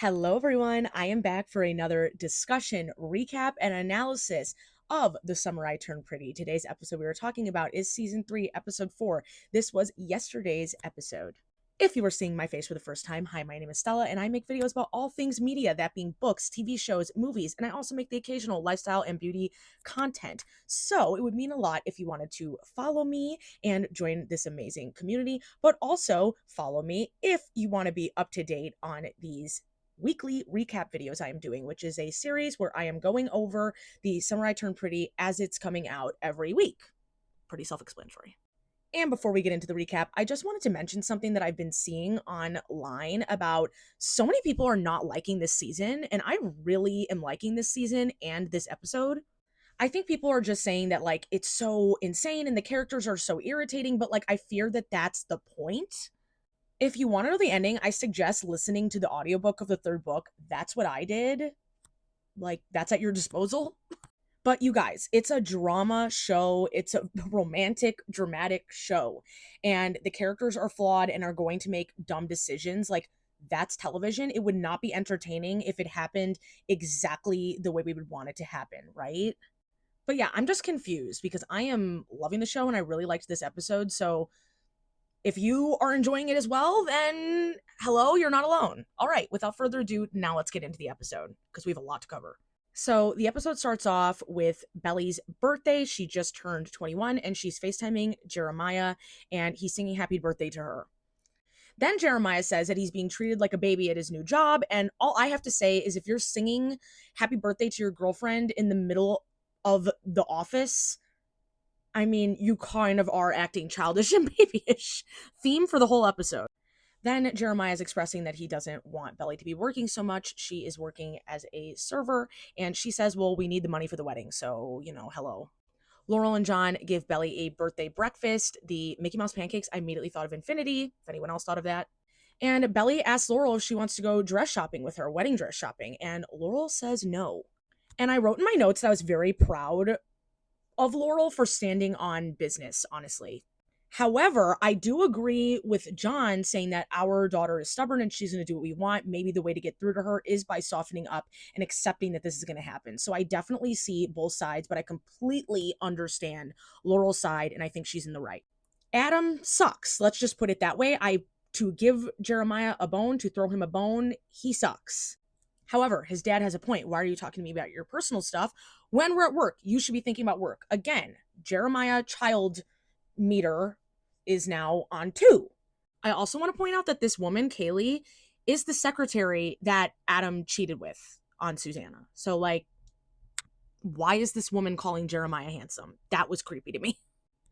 Hello, everyone. I am back for another discussion, recap, and analysis of The Summer I Turned Pretty. Today's episode we were talking about is season 3, episode 4. This was yesterday's episode. If you are seeing my face for the first time, hi, my name is Stella, and I make videos about all things media, that being books, TV shows, movies, and I also make the occasional lifestyle and beauty content. So it would mean a lot if you wanted to follow me and join this amazing community, but also follow me if you want to be up to date on these weekly recap videos I am doing, which is a series where I am going over the Summer I Turned Pretty as it's coming out every week. Pretty self-explanatory. And before we get into the recap, I just wanted to mention something that I've been seeing online about so many people are not liking this season, and I really am liking this season and this episode. I think people are just saying that like it's so insane and the characters are so irritating, but like I fear that that's the point. If you want to know the ending, I suggest listening to the audiobook of the third book. That's what I did. Like, that's at your disposal. But you guys, it's a drama show. It's a romantic, dramatic show. And the characters are flawed and are going to make dumb decisions. Like, that's television. It would not be entertaining if it happened exactly the way we would want it to happen, right? But yeah, I'm just confused because I am loving the show and I really liked this episode. So if you are enjoying it as well, then hello, you're not alone. All right, without further ado, now let's get into the episode because we have a lot to cover. So the episode starts off with Belly's birthday. She just turned 21 and she's FaceTiming Jeremiah and he's singing happy birthday to her. Then Jeremiah says that he's being treated like a baby at his new job. And all I have to say is if you're singing happy birthday to your girlfriend in the middle of the office, I mean, you kind of are acting childish and babyish. Theme for the whole episode. Then Jeremiah is expressing that he doesn't want Belly to be working so much. She is working as a server, and she says, well, we need the money for the wedding, so, hello. Laurel and John give Belly a birthday breakfast. The Mickey Mouse pancakes, I immediately thought of Infinity, if anyone else thought of that. And Belly asks Laurel if she wants to go dress shopping with her, wedding dress shopping, and Laurel says no. And I wrote in my notes that I was very proud of Laurel for standing on business, honestly. However, I do agree with John saying that our daughter is stubborn and she's going to do what we want. Maybe the way to get through to her is by softening up and accepting that this is going to happen. So I definitely see both sides, but I completely understand Laurel's side and I think she's in the right. Adam sucks. Let's just put it that way. To give Jeremiah a bone, to throw him a bone, he sucks. However, his dad has a point. Why are you talking to me about your personal stuff? When we're at work, you should be thinking about work. Again, Jeremiah child meter is now on 2. I also want to point out that this woman, Kaylee, is the secretary that Adam cheated with on Susanna. So, like, why is this woman calling Jeremiah handsome? That was creepy to me.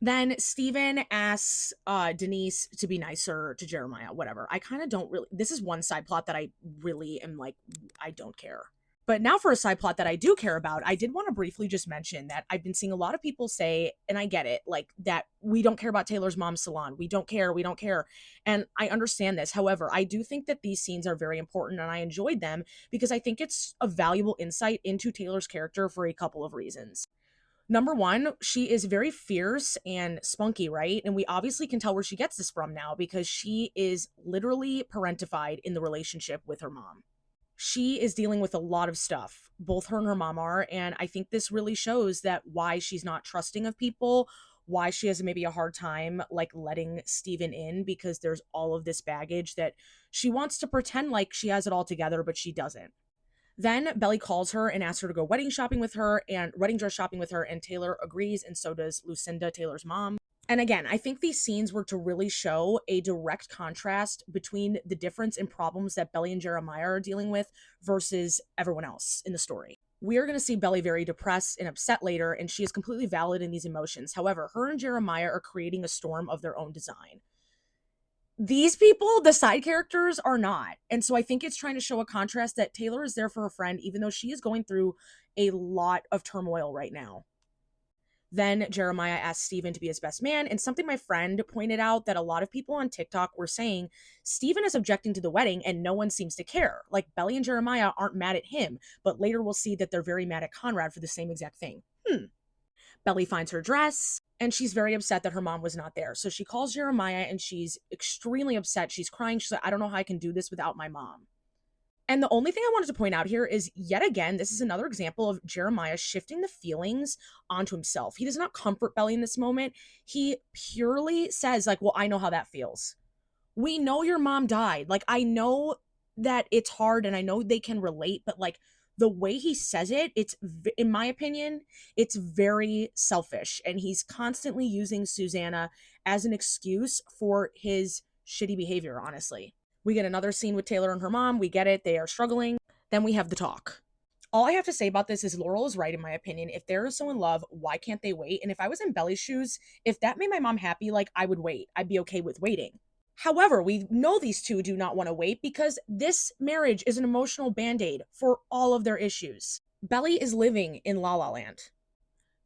Then Steven asks Denise to be nicer to Jeremiah, whatever. I kind of don't really, this is one side plot that I really am like, I don't care. But now for a side plot that I do care about, I did want to briefly just mention that I've been seeing a lot of people say, and I get it, like that we don't care about Taylor's mom's salon. We don't care. We don't care. And I understand this. However, I do think that these scenes are very important and I enjoyed them because I think it's a valuable insight into Taylor's character for a couple of reasons. Number one, she is very fierce and spunky, right? And we obviously can tell where she gets this from now because she is literally parentified in the relationship with her mom. She is dealing with a lot of stuff, both her and her mom are, and I think this really shows that why she's not trusting of people, why she has maybe a hard time like letting Steven in because there's all of this baggage that she wants to pretend like she has it all together, but she doesn't. Then Belly calls her and asks her to go wedding shopping with her and wedding dress shopping with her, and Taylor agrees, and so does Lucinda, Taylor's mom. And again, I think these scenes were to really show a direct contrast between the difference in problems that Belly and Jeremiah are dealing with versus everyone else in the story. We are going to see Belly very depressed and upset later, and she is completely valid in these emotions. However, her and Jeremiah are creating a storm of their own design. These people, the side characters, are not. And so I think it's trying to show a contrast that Taylor is there for her friend, even though she is going through a lot of turmoil right now. Then Jeremiah asked Steven to be his best man, and something my friend pointed out that a lot of people on TikTok were saying, Steven is objecting to the wedding and no one seems to care. Like Belly and Jeremiah aren't mad at him, but later we'll see that they're very mad at Conrad for the same exact thing. Belly finds her dress, and she's very upset that her mom was not there. So she calls Jeremiah, and she's extremely upset. She's crying. She's like, I don't know how I can do this without my mom. And the only thing I wanted to point out here is, yet again, this is another example of Jeremiah shifting the feelings onto himself. He does not comfort Belly in this moment. He purely says, like, well, I know how that feels. We know your mom died. Like, I know that it's hard and I know they can relate, but like the way he says it, in my opinion, it's very selfish. And he's constantly using Susanna as an excuse for his shitty behavior, honestly. We get another scene with Taylor and her mom. We get it. They are struggling. Then we have the talk. All I have to say about this is Laurel is right, in my opinion. If they're so in love, why can't they wait? And if I was in Belly's shoes, if that made my mom happy, like, I would wait. I'd be okay with waiting. However, we know these two do not want to wait because this marriage is an emotional band-aid for all of their issues. Belly is living in La La Land.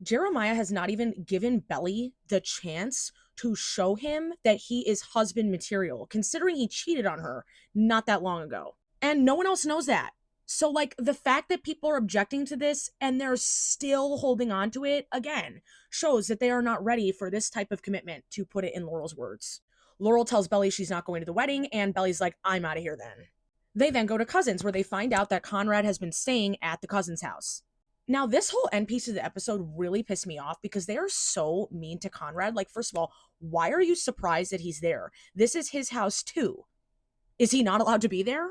Jeremiah has not even given Belly the chance to show him that he is husband material, considering he cheated on her not that long ago. And no one else knows that. So, like, the fact that people are objecting to this and they're still holding on to it, again, shows that they are not ready for this type of commitment, to put it in Laurel's words. Laurel tells Belly she's not going to the wedding, and Belly's like, I'm out of here then. They then go to Cousins, where they find out that Conrad has been staying at the Cousins' house. Now, this whole end piece of the episode really pissed me off because they are so mean to Conrad. Like, first of all, why are you surprised that he's there? This is his house too. Is he not allowed to be there?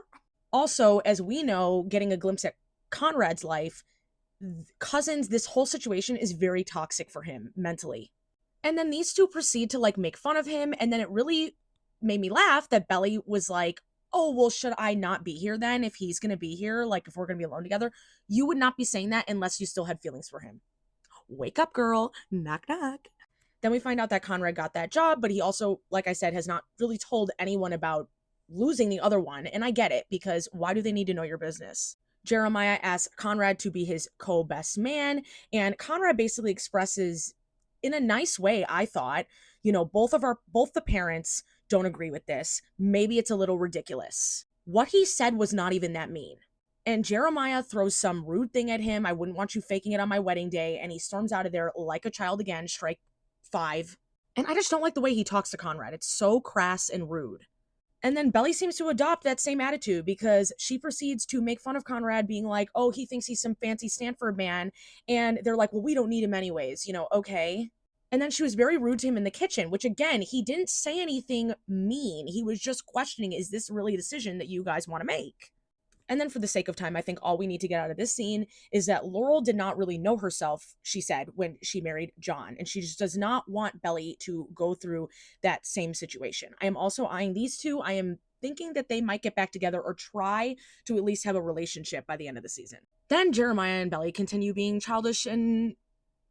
Also, as we know, getting a glimpse at Conrad's life, Cousins, this whole situation is very toxic for him mentally. And then these two proceed to like make fun of him. And then it really made me laugh that Belly was like, oh, well, should I not be here then if he's going to be here? Like, if we're going to be alone together? You would not be saying that unless you still had feelings for him. Wake up, girl. Knock, knock. Then we find out that Conrad got that job, but he also, like I said, has not really told anyone about losing the other one. And I get it, because why do they need to know your business? Jeremiah asks Conrad to be his co-best man, and Conrad basically expresses in a nice way, I thought, both the parents don't agree with this. Maybe it's a little ridiculous. What he said was not even that mean. And Jeremiah throws some rude thing at him. I wouldn't want you faking it on my wedding day. And he storms out of there like a child again, strike 5. And I just don't like the way he talks to Conrad. It's so crass and rude. And then Belly seems to adopt that same attitude because she proceeds to make fun of Conrad, being like, oh, he thinks he's some fancy Stanford man. And they're like, well, we don't need him anyways, okay. And then she was very rude to him in the kitchen, which again, he didn't say anything mean. He was just questioning, is this really a decision that you guys want to make? And then for the sake of time, I think all we need to get out of this scene is that Laurel did not really know herself, she said, when she married John. And she just does not want Belly to go through that same situation. I am also eyeing these two. I am thinking that they might get back together or try to at least have a relationship by the end of the season. Then Jeremiah and Belly continue being childish and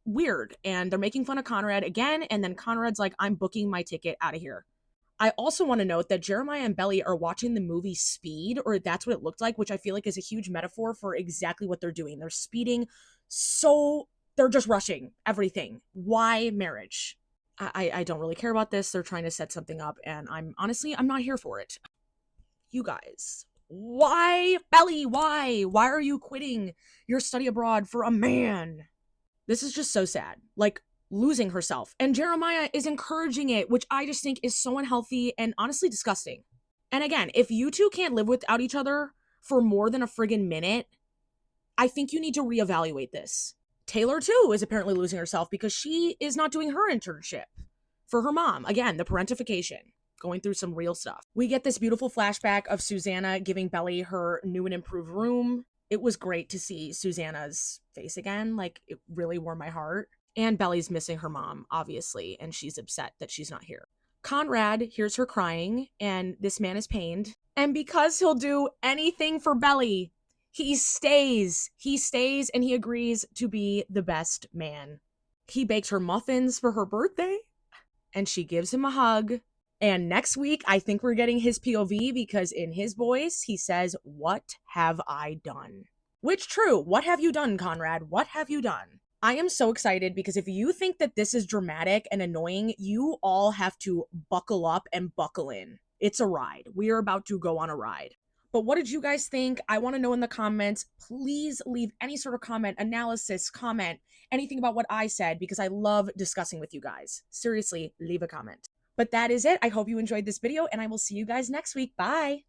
weird, and they're making fun of Conrad again, and then Conrad's like, I'm booking my ticket out of here. I also want to note that Jeremiah and Belly are watching the movie Speed, or that's what it looked like, which I feel like is a huge metaphor for exactly what they're doing. They're speeding, so they're just rushing everything. Why marriage? I don't really care about this. They're trying to set something up, and I'm not here for it. You guys, why? Belly, why? Why are you quitting your study abroad for a man? This is just so sad. Like, losing herself. And Jeremiah is encouraging it, which I just think is so unhealthy and honestly disgusting. And again, if you two can't live without each other for more than a friggin' minute, I think you need to reevaluate this. Taylor, too, is apparently losing herself because she is not doing her internship for her mom. Again, the parentification. Going through some real stuff. We get this beautiful flashback of Susanna giving Belly her new and improved room. It was great to see Susanna's face again. Like, it really warmed my heart. And Belly's missing her mom, obviously, and she's upset that she's not here. Conrad hears her crying, and this man is pained. And because he'll do anything for Belly, he stays. He stays, and he agrees to be the best man. He bakes her muffins for her birthday, and she gives him a hug. And next week, I think we're getting his POV because in his voice, he says, "What have I done?" Which, true. What have you done, Conrad? What have you done? I am so excited because if you think that this is dramatic and annoying, you all have to buckle up and buckle in. It's a ride. We are about to go on a ride. But what did you guys think? I want to know in the comments. Please leave any sort of comment, analysis, comment, anything about what I said, because I love discussing with you guys. Seriously, leave a comment. But that is it. I hope you enjoyed this video, and I will see you guys next week. Bye.